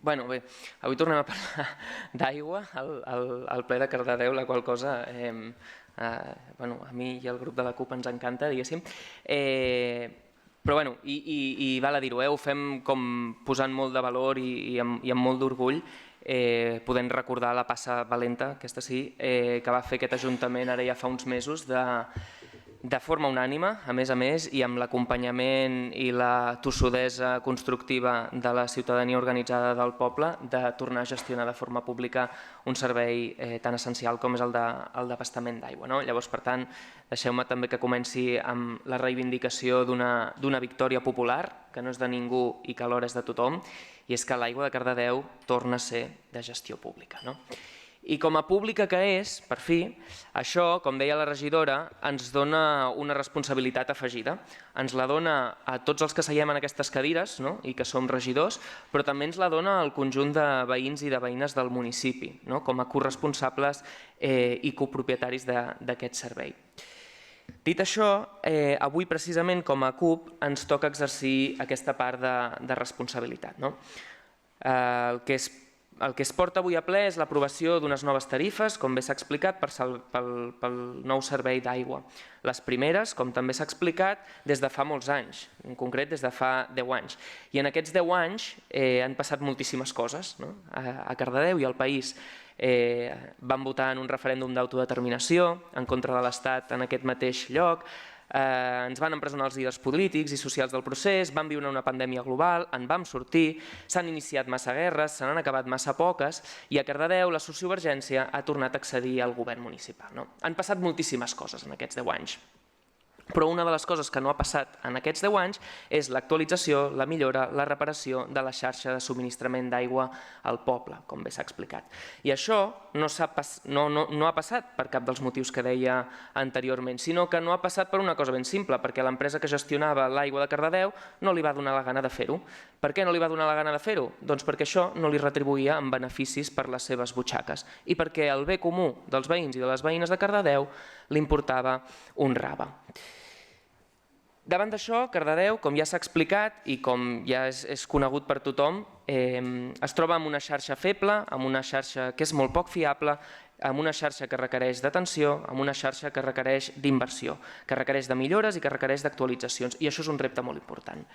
Bueno, bé, avui tornem a parlar d'aigua al ple de Cardedeu, la qual cosa a mi i al grup de la CUP ens encanta, diguéssim. Però bueno, i val a dir-ho, ho fem com posant molt de valor i amb molt d'orgull, podent recordar la passa valenta, aquesta sí, que va fer aquest Ajuntament ara ja fa uns mesos de forma unànime, a més, i amb l'acompanyament i la tossudesa constructiva de la ciutadania organitzada del poble, de tornar a gestionar de forma pública un servei tan essencial com és el d'abastament d'aigua. Llavors, per tant, deixeu-me també que comenci amb la reivindicació d'una victòria popular, que no és de ningú i que alhora és de tothom, i és que l'aigua de Cardedeu torna a ser de gestió pública. I com a pública que és, per fi, això, com deia la regidora, ens dona una responsabilitat afegida. Ens la dona a tots els que seiem en aquestes cadires i que som regidors, però també ens la dona al conjunt de veïns i de veïnes del municipi, com a corresponsables i copropietaris d'aquest servei. Dit això, avui precisament com a CUP ens toca exercir aquesta part de responsabilitat. El que es porta avui a ple és l'aprovació d'unes noves tarifes, com bé s'ha explicat, pel nou servei d'aigua. Les primeres, com també s'ha explicat, des de fa molts anys, en concret des de fa 10 anys. I en aquests 10 anys han passat moltíssimes coses a Cardedeu i al país. Van votar en un referèndum d'autodeterminació en contra de l'Estat en aquest mateix lloc, ens van empresonar els líders polítics i socials del procés, vam viure una pandèmia global, en vam sortir, s'han iniciat massa guerres, se n'han acabat massa poques i a Cardedeu la sociovergència ha tornat a accedir al govern municipal. Han passat moltíssimes coses en aquests 10 anys. Però una de les coses que no ha passat en aquests 10 anys és l'actualització, la millora, la reparació de la xarxa de subministrament d'aigua al poble, com bé s'ha explicat. I això no ha passat per cap dels motius que deia anteriorment, sinó que no ha passat per una cosa ben simple, perquè l'empresa que gestionava l'aigua de Cardedeu no li va donar la gana de fer-ho. Per què no li va donar la gana de fer-ho? Doncs perquè això no li retribuïa amb beneficis per les seves butxaques i perquè el bé comú dels veïns i de les veïnes de Cardedeu li importava un rave. Davant d'això, Cardedeu, com ja s'ha explicat i com ja és conegut per tothom, es troba amb una xarxa feble, amb una xarxa que és molt poc fiable, amb una xarxa que requereix d'atenció, amb una xarxa que requereix d'inversió, que requereix de millores i que requereix d'actualitzacions. I això és un repte molt important.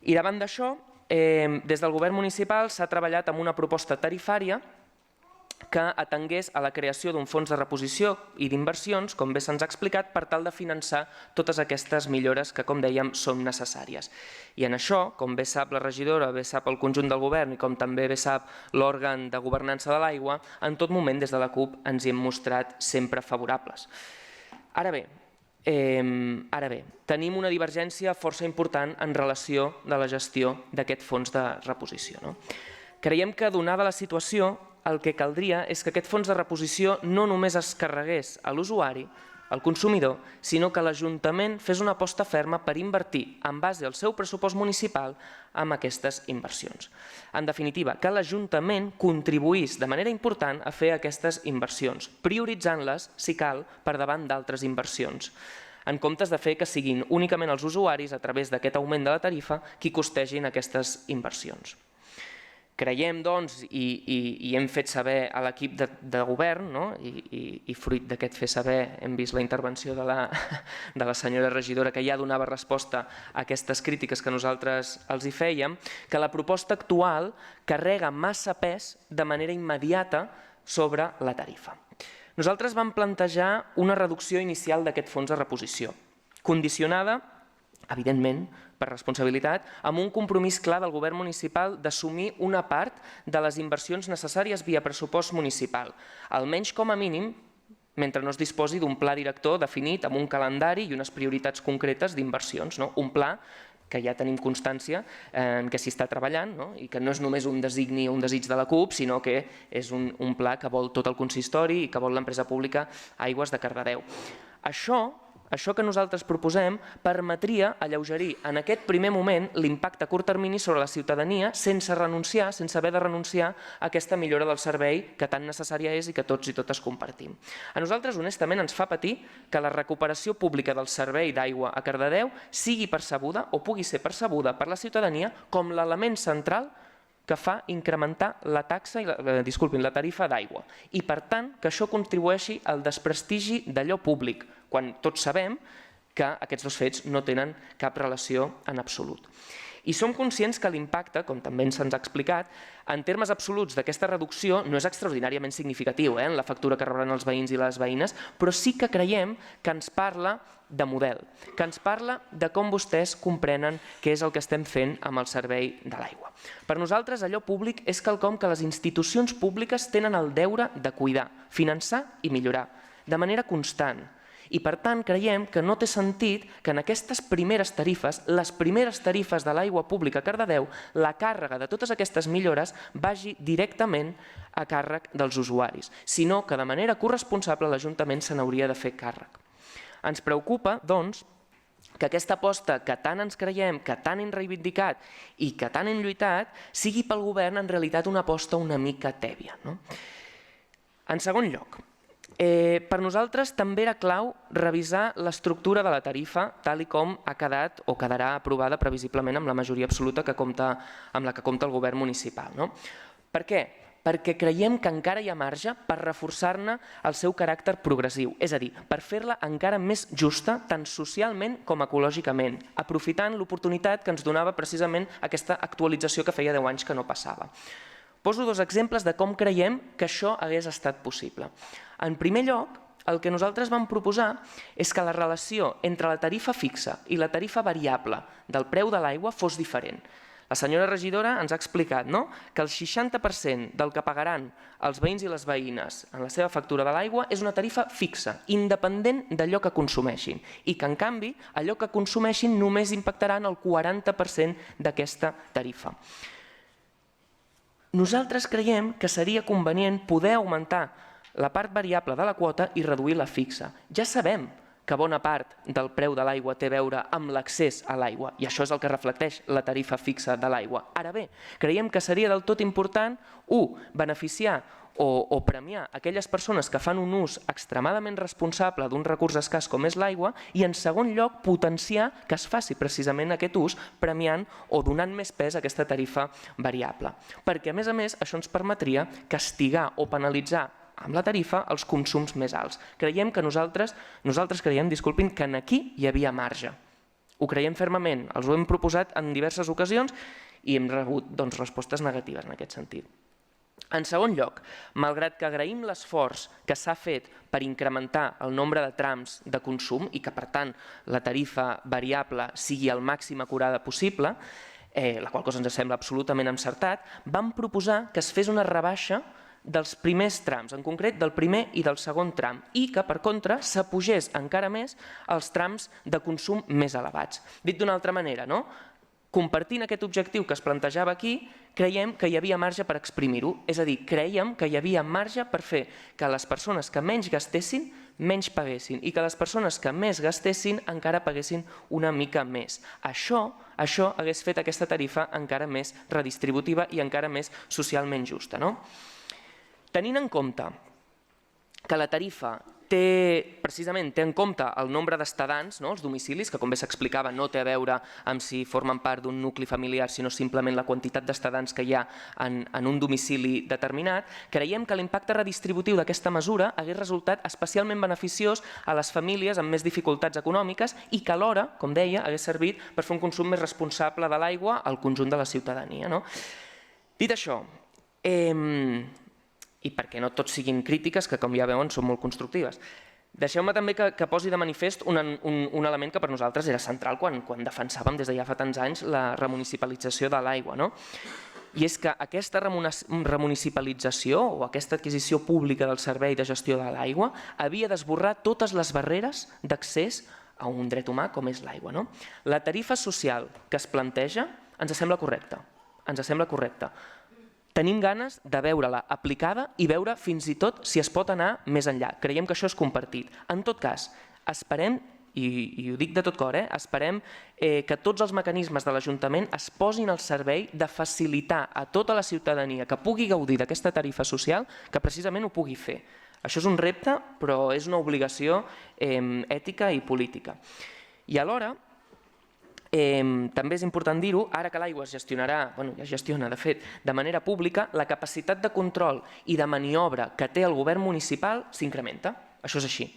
I davant d'això, des del govern municipal s'ha treballat amb una proposta tarifària que atengués a la creació d'un fons de reposició i d'inversions, com bé se'ns ha explicat, per tal de finançar totes aquestes millores que, com dèiem, són necessàries. I en això, com bé sap la regidora, bé sap el conjunt del govern i com també bé sap l'òrgan de governança de l'aigua, en tot moment des de la CUP ens hi hem mostrat sempre favorables. Ara bé, tenim una divergència força important en relació de la gestió d'aquest fons de reposició. Creiem que, donada la situació, el que caldria és que aquest fons de reposició no només es carregués a l'usuari, al consumidor, sinó que l'Ajuntament fes una aposta ferma per invertir en base al seu pressupost municipal amb aquestes inversions. En definitiva, que l'Ajuntament contribuís de manera important a fer aquestes inversions, prioritzant-les, si cal, per davant d'altres inversions, en comptes de fer que siguin únicament els usuaris, a través d'aquest augment de la tarifa, qui costegin aquestes inversions. Creiem, doncs, i hem fet saber a l'equip de govern, i fruit d'aquest fer saber hem vist la intervenció de la senyora regidora que ja donava resposta a aquestes crítiques que nosaltres els hi fèiem, que la proposta actual carrega massa pes de manera immediata sobre la tarifa. Nosaltres vam plantejar una reducció inicial d'aquest fons de reposició, condicionada, evidentment, per responsabilitat, amb un compromís clar del govern municipal d'assumir una part de les inversions necessàries via pressupost municipal, almenys com a mínim, mentre no es disposi d'un pla director definit amb un calendari i unes prioritats concretes d'inversions. Un pla que ja tenim constància en què s'hi està treballant i que no és només un designi o un desig de la CUP, sinó que és un pla que vol tot el consistori i que vol l'empresa pública Aigües de Cardedeu. Això que nosaltres proposem permetria alleugerir en aquest primer moment l'impacte a curt termini sobre la ciutadania sense haver de renunciar a aquesta millora del servei que tan necessària és i que tots i totes compartim. A nosaltres, honestament, ens fa patir que la recuperació pública del servei d'aigua a Cardedeu sigui percebuda o pugui ser percebuda per la ciutadania com l'element central que fa incrementar la tarifa d'aigua i, per tant, que això contribueixi al desprestigi d'allò públic, quan tots sabem que aquests dos fets no tenen cap relació en absolut. I som conscients que l'impacte, com també se'ns ha explicat, en termes absoluts d'aquesta reducció no és extraordinàriament significatiu en la factura que rebran els veïns i les veïnes, però sí que creiem que ens parla de model, que ens parla de com vostès comprenen què és el que estem fent amb el servei de l'aigua. Per nosaltres, allò públic és quelcom que les institucions públiques tenen el deure de cuidar, finançar i millorar, de manera constant. I, per tant, creiem que no té sentit que en aquestes primeres tarifes, les primeres tarifes de l'aigua pública a Cardedeu, la càrrega de totes aquestes millores vagi directament a càrrec dels usuaris, sinó que de manera corresponsable l'Ajuntament se n'hauria de fer càrrec. Ens preocupa, doncs, que aquesta aposta que tant ens creiem, que tant hem reivindicat i que tant hem lluitat, sigui pel govern en realitat una aposta una mica tèbia. En segon lloc, per nosaltres també era clau revisar l'estructura de la tarifa tal com ha quedat o quedarà aprovada previsiblement amb la majoria absoluta amb la que compta el govern municipal. Per què? Perquè creiem que encara hi ha marge per reforçar-ne el seu caràcter progressiu, és a dir, per fer-la encara més justa tant socialment com ecològicament, aprofitant l'oportunitat que ens donava precisament aquesta actualització que feia 10 anys que no passava. Poso dos exemples de com creiem que això hagués estat possible. En primer lloc, el que nosaltres vam proposar és que la relació entre la tarifa fixa i la tarifa variable del preu de l'aigua fos diferent. La senyora regidora ens ha explicat que el 60% del que pagaran els veïns i les veïnes en la seva factura de l'aigua és una tarifa fixa, independent d'allò que consumeixin, i que, en canvi, allò que consumeixin només impactarà en el 40% d'aquesta tarifa. Nosaltres creiem que seria convenient poder augmentar la part variable de la quota i reduir la fixa. Ja sabem que bona part del preu de l'aigua té a veure amb l'accés a l'aigua i això és el que reflecteix la tarifa fixa de l'aigua. Ara bé, creiem que seria del tot important, beneficiar o premiar aquelles persones que fan un ús extremadament responsable d'un recurs escàs com és l'aigua i, en segon lloc, potenciar que es faci precisament aquest ús premiant o donant més pes a aquesta tarifa variable. Perquè, a més, això ens permetria castigar o penalitzar amb la tarifa els consums més alts. Creiem que nosaltres creiem que aquí hi havia marge. Ho creiem fermament, els ho hem proposat en diverses ocasions i hem rebut respostes negatives en aquest sentit. En segon lloc, malgrat que agraïm l'esforç que s'ha fet per incrementar el nombre de trams de consum i que, per tant, la tarifa variable sigui el màxim acurada possible, la qual cosa ens sembla absolutament encertat, vam proposar que es fes una rebaixa dels primers trams, en concret del primer i del segon tram, i que, per contra, s'apugés encara més els trams de consum més elevats. Dit d'una altra manera, compartint aquest objectiu que es plantejava aquí, creiem que hi havia marge per exprimir-ho, és a dir, creiem que hi havia marge per fer que les persones que menys gastessin, menys paguessin, i que les persones que més gastessin encara paguessin una mica més. Això hagués fet aquesta tarifa encara més redistributiva i encara més socialment justa. Tenint en compte que la tarifa precisament té en compte el nombre d'estadants, els domicilis, que com bé s'explicava no té a veure amb si formen part d'un nucli familiar, sinó simplement la quantitat d'estadants que hi ha en un domicili determinat, creiem que l'impacte redistributiu d'aquesta mesura hagués resultat especialment beneficiós a les famílies amb més dificultats econòmiques i que alhora, com deia, hagués servit per fer un consum més responsable de l'aigua al conjunt de la ciutadania. Dit això, i perquè no tots siguin crítiques, que com ja veuen són molt constructives. Deixeu-me també que posi de manifest un element que per nosaltres era central quan defensàvem des de ja fa tants anys la remunicipalització de l'aigua. I és que aquesta remunicipalització o aquesta adquisició pública del servei de gestió de l'aigua havia d'esborrar totes les barreres d'accés a un dret humà com és l'aigua. La tarifa social que es planteja ens sembla correcta. Tenim ganes de veure-la aplicada i veure fins i tot si es pot anar més enllà. Creiem que això és compartit. En tot cas, esperem, i ho dic de tot cor, esperem que tots els mecanismes de l'Ajuntament es posin al servei de facilitar a tota la ciutadania que pugui gaudir d'aquesta tarifa social que precisament ho pugui fer. Això és un repte, però és una obligació ètica i política. I alhora, també és important dir-ho, ara que l'aigua es gestionarà, ja es gestiona de fet, de manera pública, la capacitat de control i de maniobra que té el govern municipal s'incrementa. Això és així.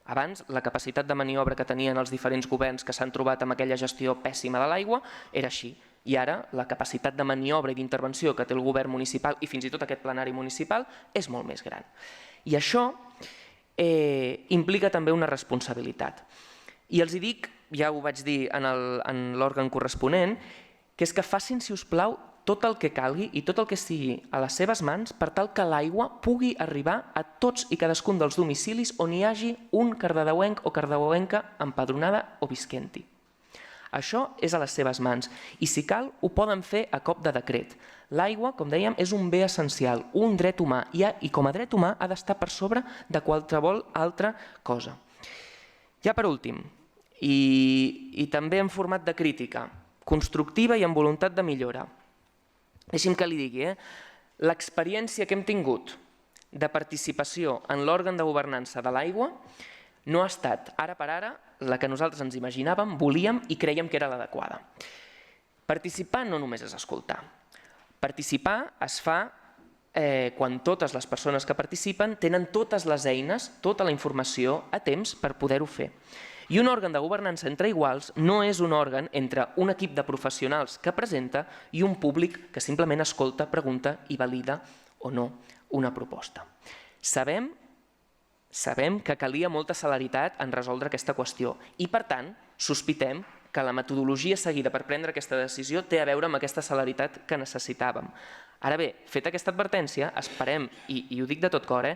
Abans, la capacitat de maniobra que tenien els diferents governs que s'han trobat amb aquella gestió pèssima de l'aigua era així. I ara la capacitat de maniobra i d'intervenció que té el govern municipal i fins i tot aquest plenari municipal és molt més gran. I això implica també una responsabilitat. I els dic, ja ho vaig dir en l'òrgan corresponent, que és que facin, si us plau, tot el que calgui i tot el que estigui a les seves mans per tal que l'aigua pugui arribar a tots i cadascun dels domicilis on hi hagi un cardedeuenc o cardedeuenca empadronada o visquent-hi. Això és a les seves mans i, si cal, ho poden fer a cop de decret. L'aigua, com dèiem, és un bé essencial, un dret humà i com a dret humà ha d'estar per sobre de qualsevol altra cosa. Ja per últim, i també en format de crítica, constructiva i amb voluntat de millora. Deixi'm que li digui, l'experiència que hem tingut de participació en l'òrgan de governança de l'aigua no ha estat, ara per ara, la que nosaltres ens imaginàvem, volíem i crèiem que era l'adequada. Participar no només és escoltar. Participar es fa quan totes les persones que participen tenen totes les eines, tota la informació a temps per poder-ho fer. I un òrgan de governança entre iguals no és un òrgan entre un equip de professionals que presenta i un públic que simplement escolta, pregunta i valida o no una proposta. Sabem que calia molta celeritat en resoldre aquesta qüestió i, per tant, sospitem que la metodologia seguida per prendre aquesta decisió té a veure amb aquesta celeritat que necessitàvem. Ara bé, feta aquesta advertència, esperem, i ho dic de tot cor,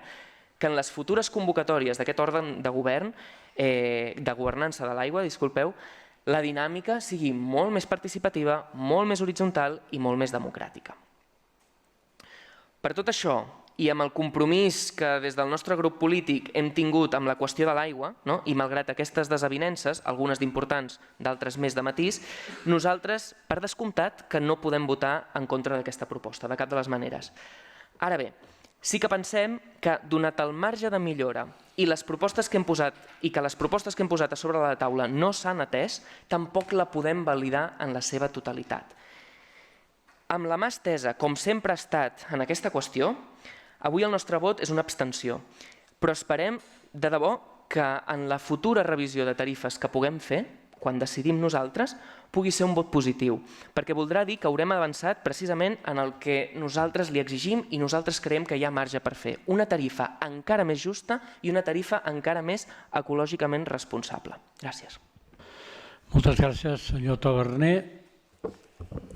que en les futures convocatòries d'aquest òrgan de govern, de governança de l'aigua, disculpeu, la dinàmica sigui molt més participativa, molt més horitzontal i molt més democràtica. Per tot això, i amb el compromís que des del nostre grup polític hem tingut amb la qüestió de l'aigua, i malgrat aquestes desavinences, algunes d'importants, d'altres més de matís, nosaltres, per descomptat, que no podem votar en contra d'aquesta proposta, de cap de les maneres. Ara bé, sí que pensem que, donat el marge de millora i les propostes que hem posat a sobre la taula no s'han atès, tampoc la podem validar en la seva totalitat. Amb la mà estesa, com sempre ha estat en aquesta qüestió, avui el nostre vot és una abstenció, però esperem de debò que en la futura revisió de tarifes que puguem fer, quan decidim nosaltres, pugui ser un vot positiu, perquè voldrà dir que haurem avançat precisament en el que nosaltres li exigim i nosaltres creiem que hi ha marge per fer. Una tarifa encara més justa i una tarifa encara més ecològicament responsable. Gràcies. Moltes gràcies, senyor Taverner.